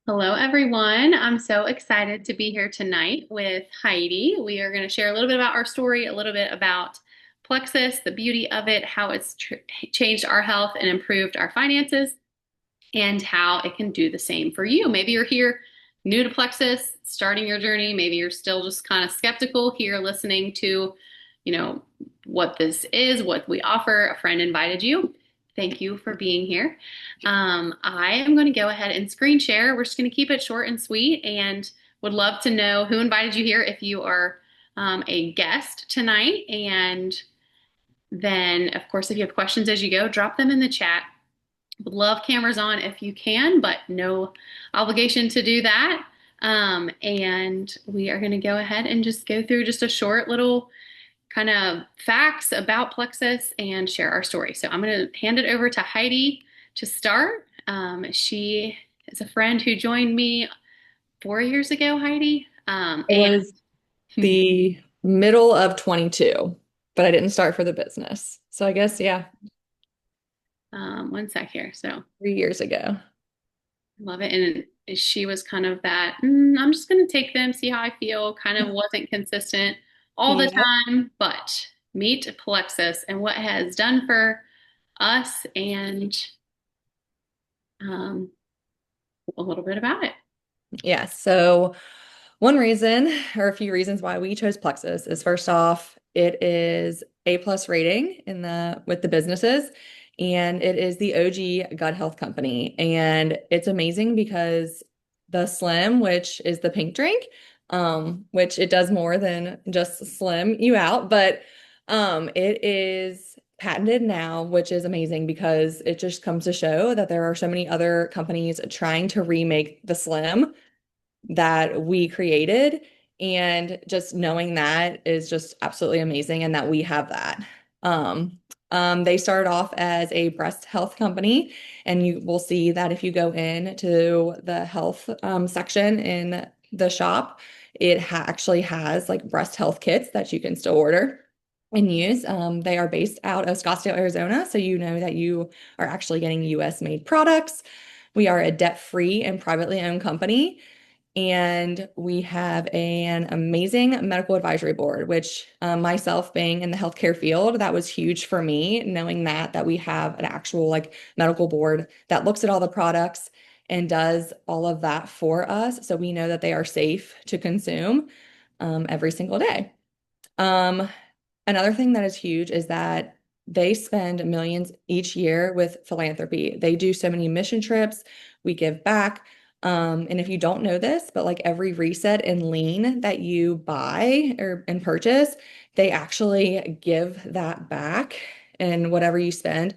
Hello, everyone. I'm so excited to be here tonight with Heidi. We are going to share a little bit about our story, a little bit about Plexus, the beauty of it, how it's changed our health and improved our finances, and how it can do the same for you. Maybe you're here new to Plexus, starting your journey. Maybe you're still just kind of skeptical here listening to, you know, what this is, what we offer. A friend invited you. Thank you for being here. I am going to go ahead and screen share. We're just going to keep it short and sweet and would love to know who invited you here if you are a guest tonight. And then, of course, if you have questions as you go, drop them in the chat. Would love cameras on if you can, but no obligation to do that. And we are going to go ahead and just go through just a short little kind of facts about Plexus and share our story. So I'm going to hand it over to Heidi to start. She is a friend who joined me 4 years ago, Heidi. It was the middle of 22, but I didn't start for the business. So I guess, yeah, One sec here. So 3 years ago. love it. And she was kind of that, I'm just going to take them, see how I feel, kind of wasn't consistent all the Yeah. time, but meet Plexus and what it has done for us and um, a little bit about it. Yeah. So one reason or a few reasons why we chose Plexus is first off, it is A+ rating in the with the businesses, and it is the OG gut health company. And it's amazing because the Slim, which is the pink drink, which it does more than just slim you out, but it is patented now, which is amazing because it just comes to show that there are so many other companies trying to remake the Slim that we created. And just knowing that is just absolutely amazing and that we have that. They started off as a breast health company, and you will see that if you go into the health section in the shop, it actually has like breast health kits that you can still order and use. They are based out of Scottsdale, Arizona, so you know that you are actually getting US made products. We are a debt-free and privately owned company. And we have an amazing medical advisory board, which myself being in the healthcare field, that was huge for me, knowing that we have an actual like medical board that looks at all the products and does all of that for us. So we know that they are safe to consume every single day. Um, Another thing that is huge is that they spend millions each year with philanthropy. They do so many mission trips. We give back. And if you don't know this, but like every reset and lean that you buy or and purchase, they actually give that back and whatever you spend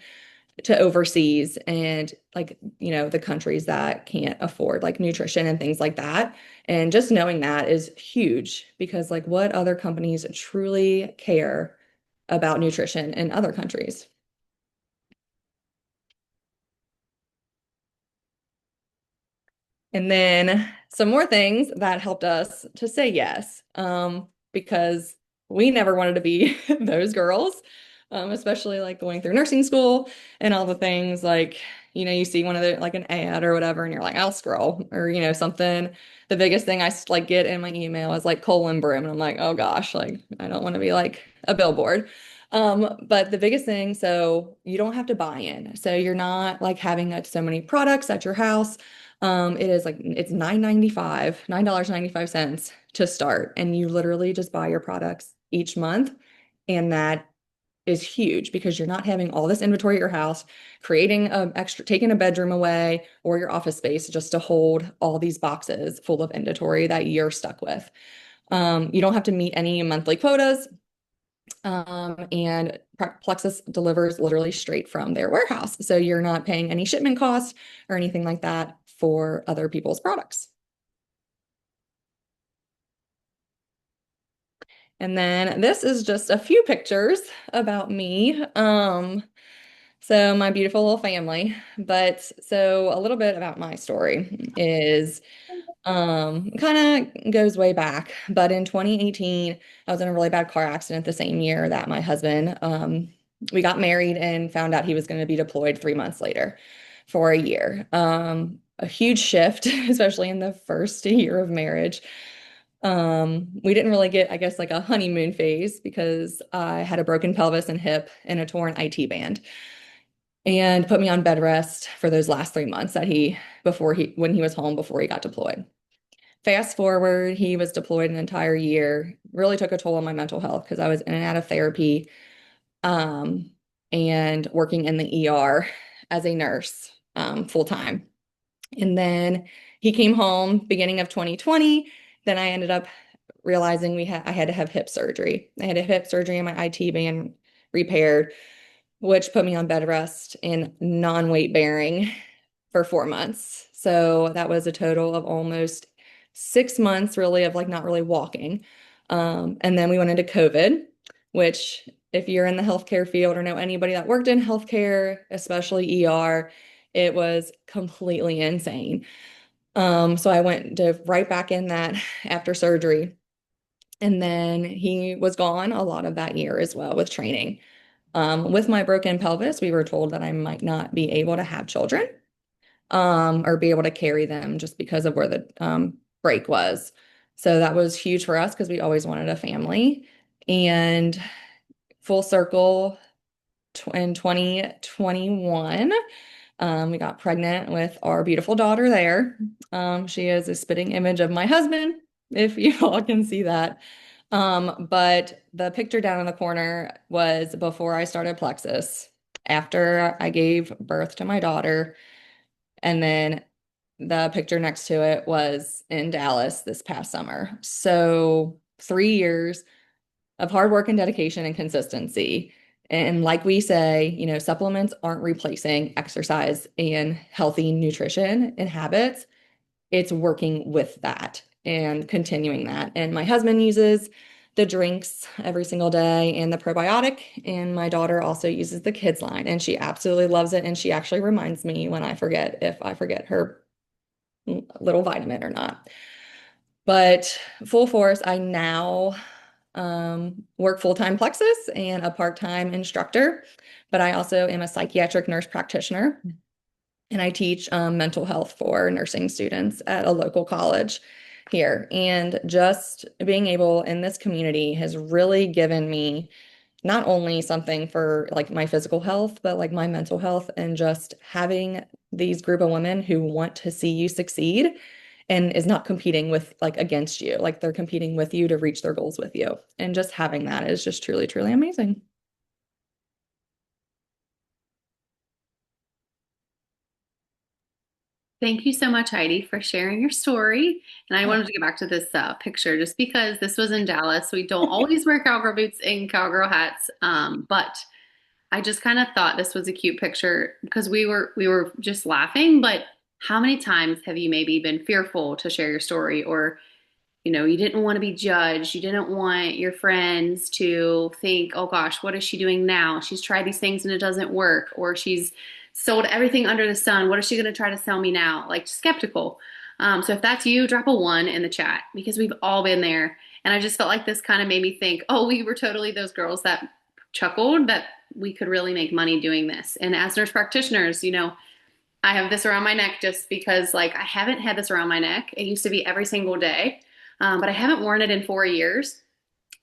to overseas and like, the countries that can't afford like nutrition and things like that. And just knowing that is huge because like what other companies truly care about nutrition in other countries? And then some more things that helped us to say yes, because we never wanted to be those girls, especially like going through nursing school and all the things like, you see one of the like an ad or whatever, and you're like, I'll scroll or, something. The biggest thing I like get in my email is like colon brim, and I'm like, oh gosh, like I don't want to be like a billboard. But the biggest thing, so you don't have to buy in. So you're not like having like so many products at your house. It is like it's $9.95 to start, and you literally just buy your products each month, and that is huge because you're not having all this inventory at your house, taking a bedroom away or your office space just to hold all these boxes full of inventory that you're stuck with. You don't have to meet any monthly quotas. And Plexus delivers literally straight from their warehouse. So you're not paying any shipment costs or anything like that for other people's products. And then this is just a few pictures about me. So my beautiful little family. But so a little bit about my story is kind of goes way back. But in 2018, I was in a really bad car accident the same year that my husband we got married and found out he was going to be deployed 3 months later. for a year. A huge shift, especially in the first year of marriage. We didn't really get, I guess, like a honeymoon phase because I had a broken pelvis and hip and a torn IT band and put me on bed rest for those last 3 months when he was home before he got deployed. Fast forward, he was deployed an entire year, really took a toll on my mental health because I was in and out of therapy, um, and working in the ER as a nurse, full time. And then he came home beginning of 2020. Then I ended up realizing I had to have hip surgery. I had a hip surgery and my IT band repaired, which put me on bed rest and non-weight bearing for 4 months. So that was a total of almost 6 months, really, of like not really walking. And then we went into COVID, which, if you're in the healthcare field or know anybody that worked in healthcare, especially ER, it was completely insane. So I right back in that after surgery. And then he was gone a lot of that year as well with training. With my broken pelvis, we were told that I might not be able to have children, or be able to carry them just because of where the break was. So that was huge for us because we always wanted a family. And full circle in 2021, we got pregnant with our beautiful daughter there. She is a spitting image of my husband, if you all can see that. But the picture down in the corner was before I started Plexus, after I gave birth to my daughter, and then the picture next to it was in Dallas this past summer. So 3 years of hard work and dedication and consistency. And like we say, supplements aren't replacing exercise and healthy nutrition and habits. It's working with that and continuing that. And my husband uses the drinks every single day and the probiotic. And my daughter also uses the kids line and she absolutely loves it. And she actually reminds me when I forget, if I forget her little vitamin or not. But full force, I now work full-time Plexus and a part-time instructor, but I also am a psychiatric nurse practitioner and I teach mental health for nursing students at a local college here. And just being able in this community has really given me not only something for like my physical health, but like my mental health, and just having these group of women who want to see you succeed and is not competing with like against you, like they're competing with you to reach their goals with you. And just having that is just truly, truly amazing. Thank you so much, Heidi, for sharing your story. And I wanted to get back to this picture just because this was in Dallas. We don't always wear cowgirl boots and cowgirl hats, but I just kind of thought this was a cute picture because we were just laughing. But how many times have you maybe been fearful to share your story, or you didn't want to be judged. You didn't want your friends to think, oh gosh, what is she doing now? She's tried these things and it doesn't work, or she's sold everything under the sun. What is she going to try to sell me now? Like skeptical. So if that's you, drop a one in the chat because we've all been there. And I just felt like this kind of made me think, oh, we were totally those girls that chuckled that we could really make money doing this. And as nurse practitioners, I have this around my neck just because, like, I haven't had this around my neck. It used to be every single day, but I haven't worn it in 4 years.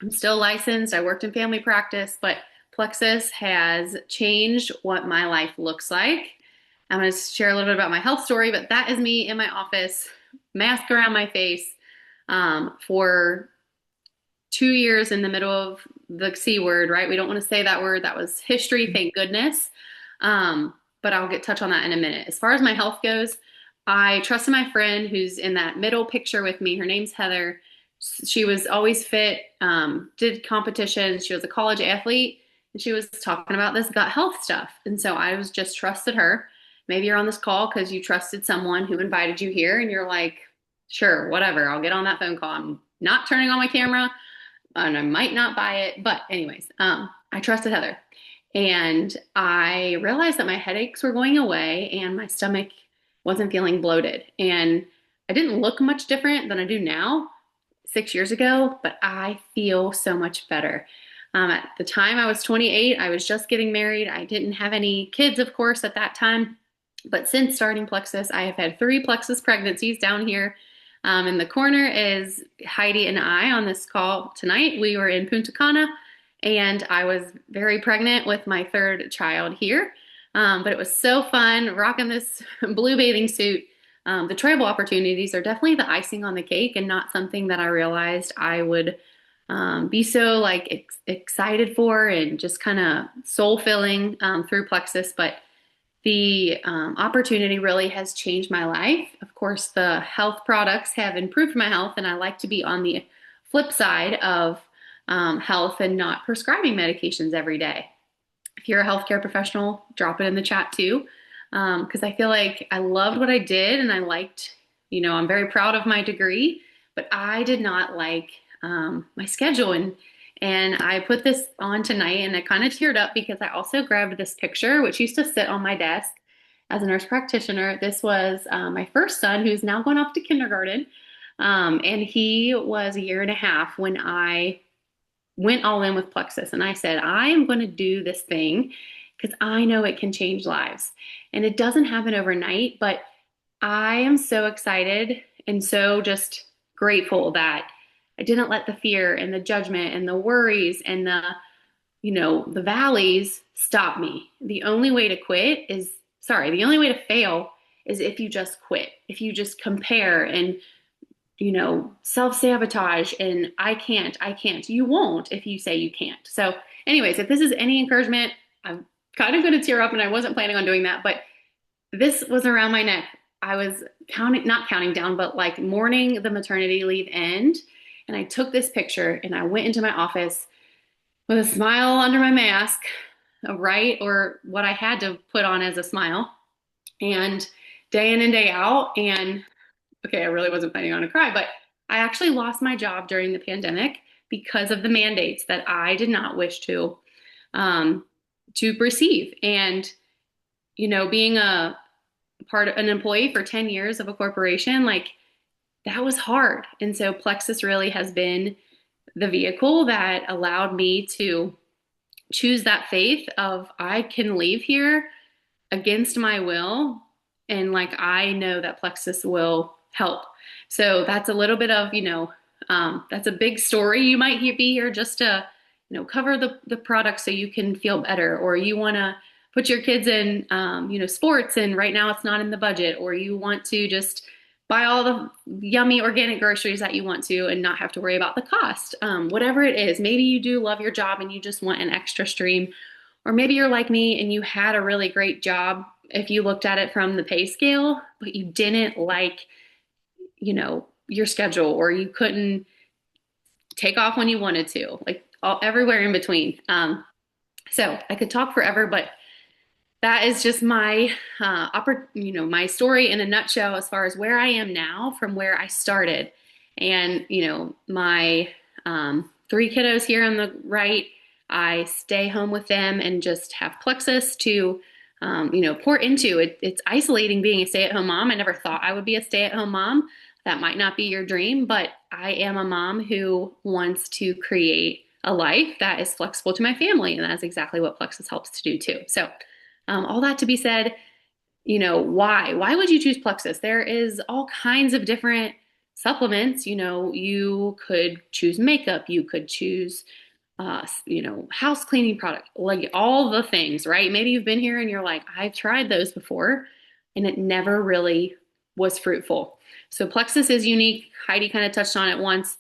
I'm still licensed. I worked in family practice, but Plexus has changed what my life looks like. I'm going to share a little bit about my health story, but that is me in my office, mask around my face, for 2 years in the middle of the C word, right? We don't want to say that word. That was history, thank goodness. But I'll touch on that in a minute. As far as my health goes, I trusted my friend who's in that middle picture with me. Her name's Heather. She was always fit, did competitions. She was a college athlete, and she was talking about this gut health stuff. And so I was just trusted her. Maybe you're on this call because you trusted someone who invited you here, and you're like, sure, whatever. I'll get on that phone call. I'm not turning on my camera, and I might not buy it. But anyways, I trusted Heather. And I realized that my headaches were going away and my stomach wasn't feeling bloated. And I didn't look much different than I do now, 6 years ago, but I feel so much better. At the time I was 28, I was just getting married. I didn't have any kids, of course, at that time. But since starting Plexus, I have had three Plexus pregnancies down here. In the corner is Heidi and I on this call tonight. We were in Punta Cana, and I was very pregnant with my third child here. But it was so fun rocking this blue bathing suit. The travel opportunities are definitely the icing on the cake and not something that I realized I would be so like excited for and just kind of soul filling through Plexus. But the opportunity really has changed my life. Of course, the health products have improved my health, and I like to be on the flip side of health and not prescribing medications every day. If you're a healthcare professional, drop it in the chat too, because I feel like I loved what I did and I liked, I'm very proud of my degree, but I did not like my schedule. And I put this on tonight and I kind of teared up because I also grabbed this picture, which used to sit on my desk as a nurse practitioner. This was my first son, who's now going off to kindergarten. And he was a year and a half when I went all in with Plexus. And I said, I am going to do this thing because I know it can change lives. And it doesn't happen overnight, but I am so excited and so just grateful that I didn't let the fear and the judgment and the worries and the valleys stop me. The only way to fail is if you just quit, if you just compare and, self-sabotage and I can't. You won't if you say you can't. So anyways, if this is any encouragement, I'm kind of going to tear up and I wasn't planning on doing that, but this was around my neck. I was not counting down, but like mourning the maternity leave end. And I took this picture and I went into my office with a smile under my mask, right? Or what I had to put on as a smile. And day in and day out. And okay, I really wasn't planning on to cry, but I actually lost my job during the pandemic because of the mandates that I did not wish to receive. And, being an employee for 10 years of a corporation, like that was hard. And so Plexus really has been the vehicle that allowed me to choose that faith of I can leave here against my will. And like, I know that Plexus will help. So that's a little bit of, that's a big story. You might be here just to, cover the product so you can feel better, or you want to put your kids in, sports and right now it's not in the budget, or you want to just buy all the yummy organic groceries that you want to and not have to worry about the cost. Whatever it is, maybe you do love your job and you just want an extra stream, or maybe you're like me and you had a really great job if you looked at it from the pay scale, but you didn't like, your schedule, or you couldn't take off when you wanted to, like everywhere in between. So I could talk forever, but that is just my my story in a nutshell as far as where I am now from where I started. And my three kiddos here on the right, I stay home with them and just have Plexus to pour into. It's isolating being a stay-at-home mom. I never thought I would be a stay-at-home mom. That might not be your dream, but I am a mom who wants to create a life that is flexible to my family, and that's exactly what Plexus helps to do too. So all that to be said, why would you choose Plexus? There is all kinds of different supplements. You could choose makeup, you could choose house cleaning product, like all the things, right? Maybe you've been here and you're like, I've tried those before and it never really was fruitful. So Plexus is unique. Heidi kind of touched on it once.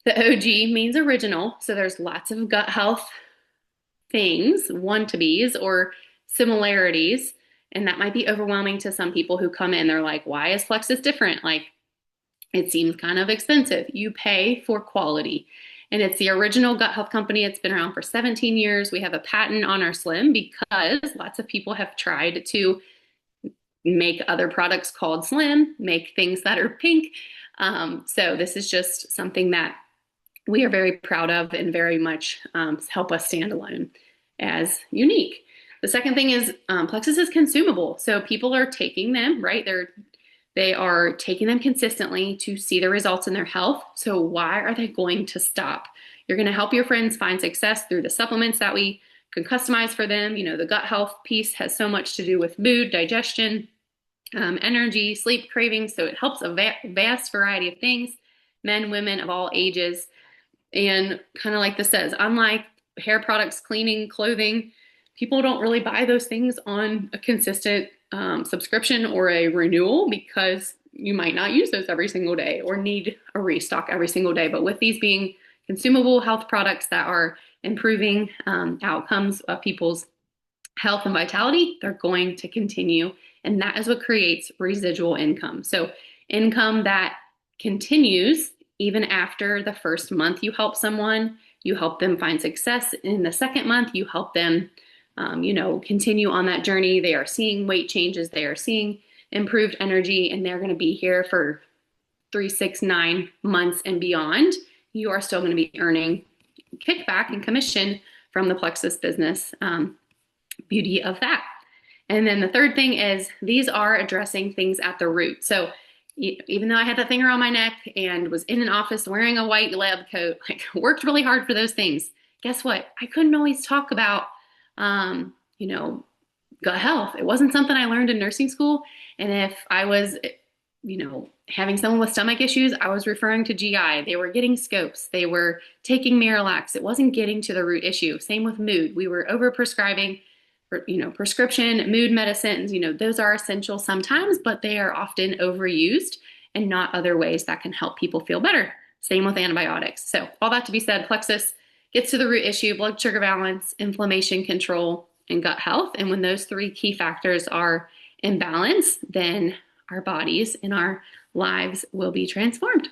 The OG means original. So there's lots of gut health things, want-to-be's or similarities. And that might be overwhelming to some people who come in. They're like, why is Plexus different? Like, it seems kind of expensive. You pay for quality. And it's the original gut health company. It's been around for 17 years. We have a patent on our Slim because lots of people have tried to make other products called Slim, make things that are pink. So this is just something that we are very proud of and very much help us stand alone as unique. The second thing is Plexus is consumable. So people are taking them, right? They are taking them consistently to see the results in their health. So why are they going to stop? You're going to help your friends find success through the supplements that we can customize for them. The gut health piece has so much to do with mood, digestion, energy, sleep, cravings. So it helps a vast variety of things, men, women of all ages. And kind of like this says, unlike hair products, cleaning, clothing, people don't really buy those things on a consistent subscription or a renewal because you might not use those every single day or need a restock every single day. But with these being consumable health products that are improving outcomes of people's health and vitality, they're going to continue. And that is what creates residual income. So, income that continues even after the first month you help someone, you help them find success. In the second month, you help them, continue on that journey. They are seeing weight changes, they are seeing improved energy, and they're going to be here for 3, 6, 9 months and beyond. You are still going to be earning kickback and commission from the Plexus business. Beauty of that. And then the third thing is these are addressing things at the root. So even though I had that thing around my neck and was in an office wearing a white lab coat, like worked really hard for those things, guess what? I couldn't always talk about, gut health. It wasn't something I learned in nursing school. And if I was, having someone with stomach issues, I was referring to GI. They were getting scopes. They were taking Miralax. It wasn't getting to the root issue. Same with mood. We were over-prescribing prescription mood medicines. Those are essential sometimes, but they are often overused and not other ways that can help people feel better. Same with antibiotics. So all that to be said, Plexus gets to the root issue: blood sugar balance, inflammation control, and gut health. And when those three key factors are in balance, then our bodies and our lives will be transformed.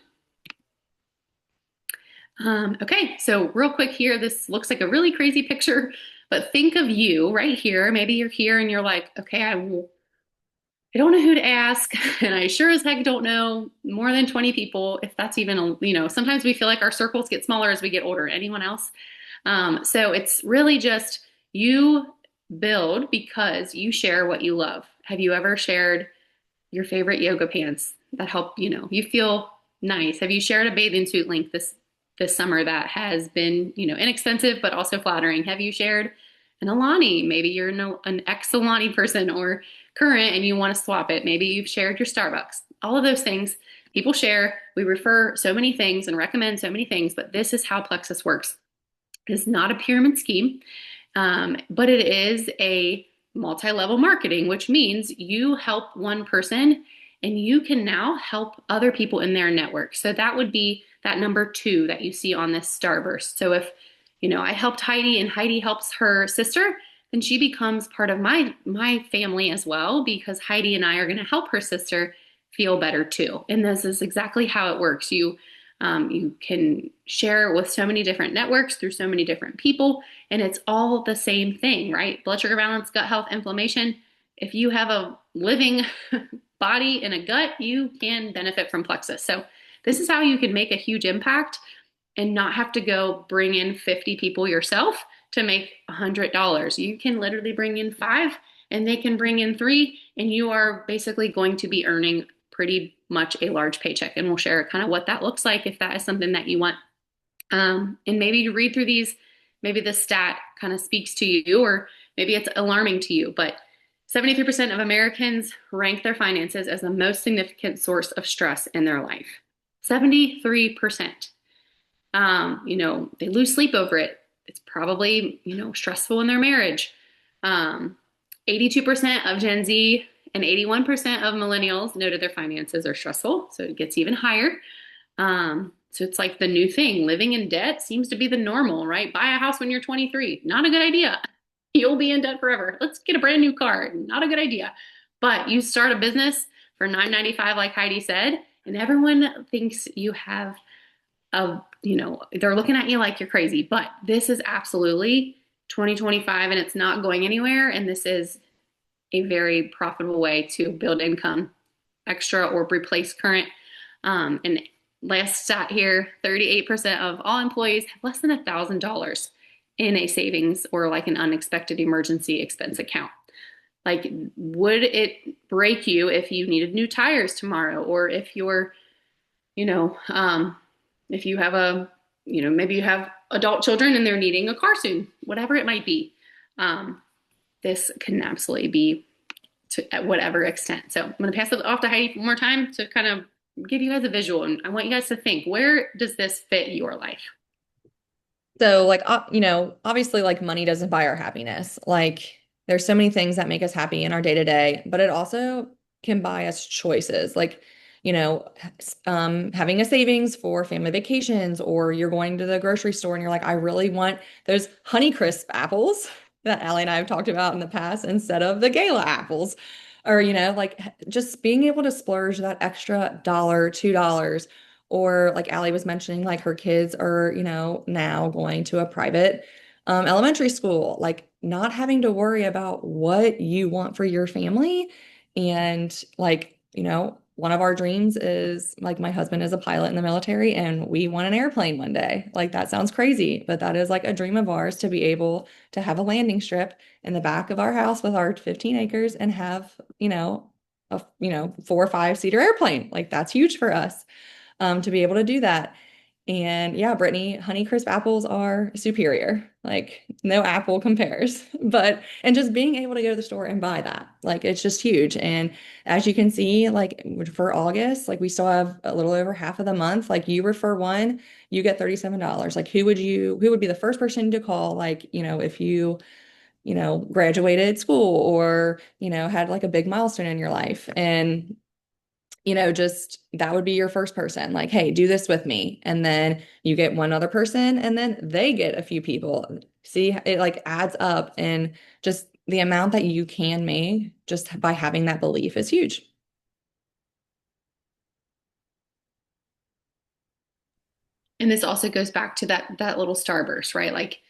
Okay, so real quick here, this looks like a really crazy picture, but think of you right here. Maybe you're here and you're like, okay, I don't know who to ask, and I sure as heck don't know more than 20 people, if that's even, sometimes we feel like our circles get smaller as we get older. Anyone else? So it's really just you build because you share what you love. Have you ever shared your favorite yoga pants that help, you feel nice? Have you shared a bathing suit link this summer that has been, inexpensive, but also flattering? Have you shared an Alani? Maybe you're an ex-Alani person or current and you want to swap it. Maybe you've shared your Starbucks. All of those things people share. We refer so many things and recommend so many things, but this is how Plexus works. It's not a pyramid scheme, but it is a multi-level marketing, which means you help one person and you can now help other people in their network. So that would be that number 2 that you see on this starburst. So if, I helped Heidi and Heidi helps her sister, then she becomes part of my family as well, because Heidi and I are going to help her sister feel better too. And this is exactly how it works. You can share with so many different networks through so many different people, and it's all the same thing, right? Blood sugar balance, gut health, inflammation. If you have a living body and a gut, you can benefit from Plexus. So this is how you can make a huge impact and not have to go bring in 50 people yourself to make $100. You can literally bring in 5 and they can bring in 3, and you are basically going to be earning pretty much a large paycheck. And we'll share kind of what that looks like if that is something that you want. And maybe you read through these, maybe the stat kind of speaks to you, or maybe it's alarming to you, but 73% of Americans rank their finances as the most significant source of stress in their life. 73%. They lose sleep over it. It's probably, stressful in their marriage. 82% of Gen Z and 81% of millennials noted their finances are stressful. So it gets even higher. So it's like the new thing. Living in debt seems to be the normal, right? Buy a house when you're 23. Not a good idea. You'll be in debt forever. Let's get a brand new car. Not a good idea. But you start a business for $9.95, like Heidi said, and everyone thinks you have they're looking at you like you're crazy. But this is absolutely 2025 and it's not going anywhere. And this is a very profitable way to build income extra or replace current. And last stat here, 38% of all employees have less than $1,000 in a savings or like an unexpected emergency expense account. Like, would it break you if you needed new tires tomorrow? Or if you're, if you have maybe you have adult children and they're needing a car soon, whatever it might be. um, this can absolutely be to at whatever extent. So I'm going to pass it off to Heidi one more time to kind of give you guys a visual. And I want you guys to think, where does this fit your life? So like obviously like money doesn't buy our happiness. Like there's so many things that make us happy in our day to day, but it also can buy us choices. Like, having a savings for family vacations, or you're going to the grocery store and you're like, I really want those Honeycrisp apples that Allie and I have talked about in the past instead of the Gala apples. Or, like just being able to splurge that extra dollar, $2. Or like Allie was mentioning, like her kids are, now going to a private elementary school, like not having to worry about what you want for your family. And like, one of our dreams is like my husband is a pilot in the military and we want an airplane one day. Like that sounds crazy, but that is like a dream of ours to be able to have a landing strip in the back of our house with our 15 acres and have, a 4 or 5 seater airplane. Like that's huge for us to be able to do that. And yeah, Brittany, Honeycrisp apples are superior. Like no apple compares. But and just being able to go to the store and buy that, like it's just huge. And as you can see, like for August, like we still have a little over half of the month. Like you refer one, you get $37. Like who would be the first person to call? Like, if you graduated school or, had like a big milestone in your life. And just that would be your first person, like, hey, do this with me. And then you get one other person, and then they get a few people. See, it like adds up, and just the amount that you can make just by having that belief is huge. And this also goes back to that little starburst, right? Like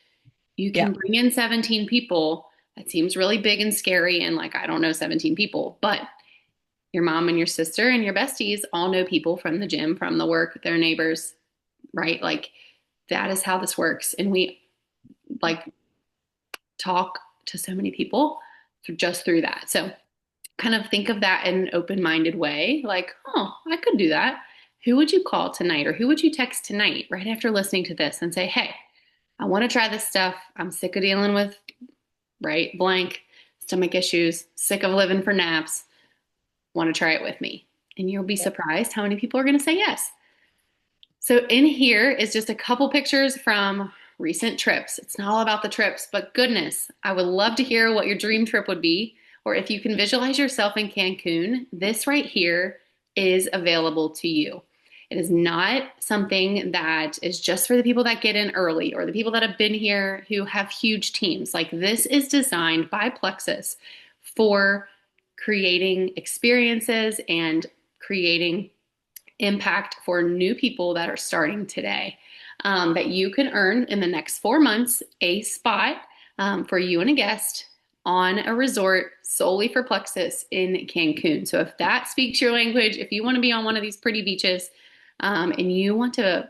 you Yeah. can bring in 17 people. That seems really big and scary and like I don't know 17 people, but your mom and your sister and your besties all know people from the gym, from the work, their neighbors, right? Like that is how this works. And we like talk to so many people just through that. So kind of think of that in an open-minded way, like, oh, I could do that. Who would you call tonight or who would you text tonight right after listening to this and say, hey, I want to try this stuff. I'm sick of dealing with, right, blank, stomach issues, sick of living for naps. Want to try it with me? And you'll be surprised how many people are going to say yes. So in here is just a couple pictures from recent trips. It's not all about the trips, but goodness, I would love to hear what your dream trip would be. Or if you can visualize yourself in Cancun, this right here is available to you. It is not something that is just for the people that get in early or the people that have been here who have huge teams. Like this is designed by Plexus for creating experiences and creating impact for new people that are starting today. That you can earn in the next 4 months a spot for you and a guest on a resort solely for Plexus in Cancun. So if that speaks your language, if you want to be on one of these pretty beaches and you want to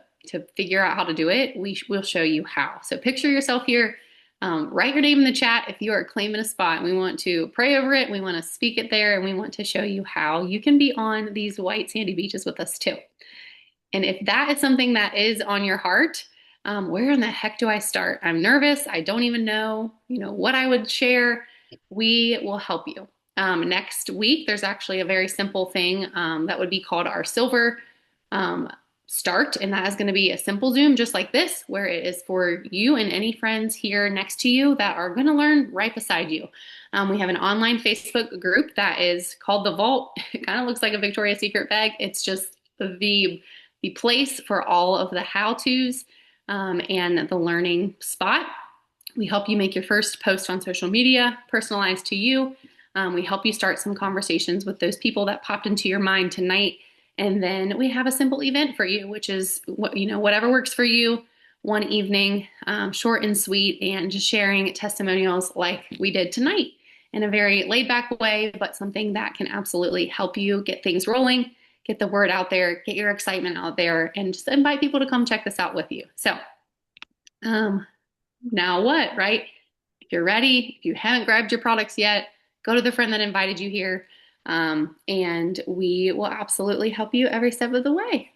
figure out how to do it, will show you how. So picture yourself here. Write your name in the chat if you are claiming a spot. We want to pray over it. We want to speak it there, and we want to show you how you can be on these white sandy beaches with us too. And if that is something that is on your heart, where in the heck do I start? I'm nervous. I don't even know, what I would share. We will help you. Next week, there's actually a very simple thing that would be called our silver um, start, and that is going to be a simple Zoom just like this, where it is for you and any friends here next to you that are going to learn right beside you. We have an online Facebook group that is called The Vault. It kind of looks like a Victoria's Secret bag. It's just the place for all of the how-tos and the learning spot. We help you make your first post on social media, personalized to you. We help you start some conversations with those people that popped into your mind tonight. And then we have a simple event for you, which is whatever works for you. One evening, short and sweet, and just sharing testimonials like we did tonight in a very laid back way, but something that can absolutely help you get things rolling, get the word out there, get your excitement out there, and just invite people to come check this out with you. So, now what, right? If you're ready, if you haven't grabbed your products yet, go to the friend that invited you here, and we will absolutely help you every step of the way.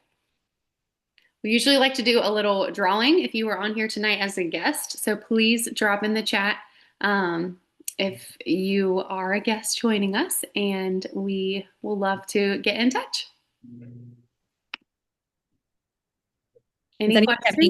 We usually like to do a little drawing if you were on here tonight as a guest, so please drop in the chat um, if you are a guest joining us, and we will love to get in touch. Does Any anyone have any questions?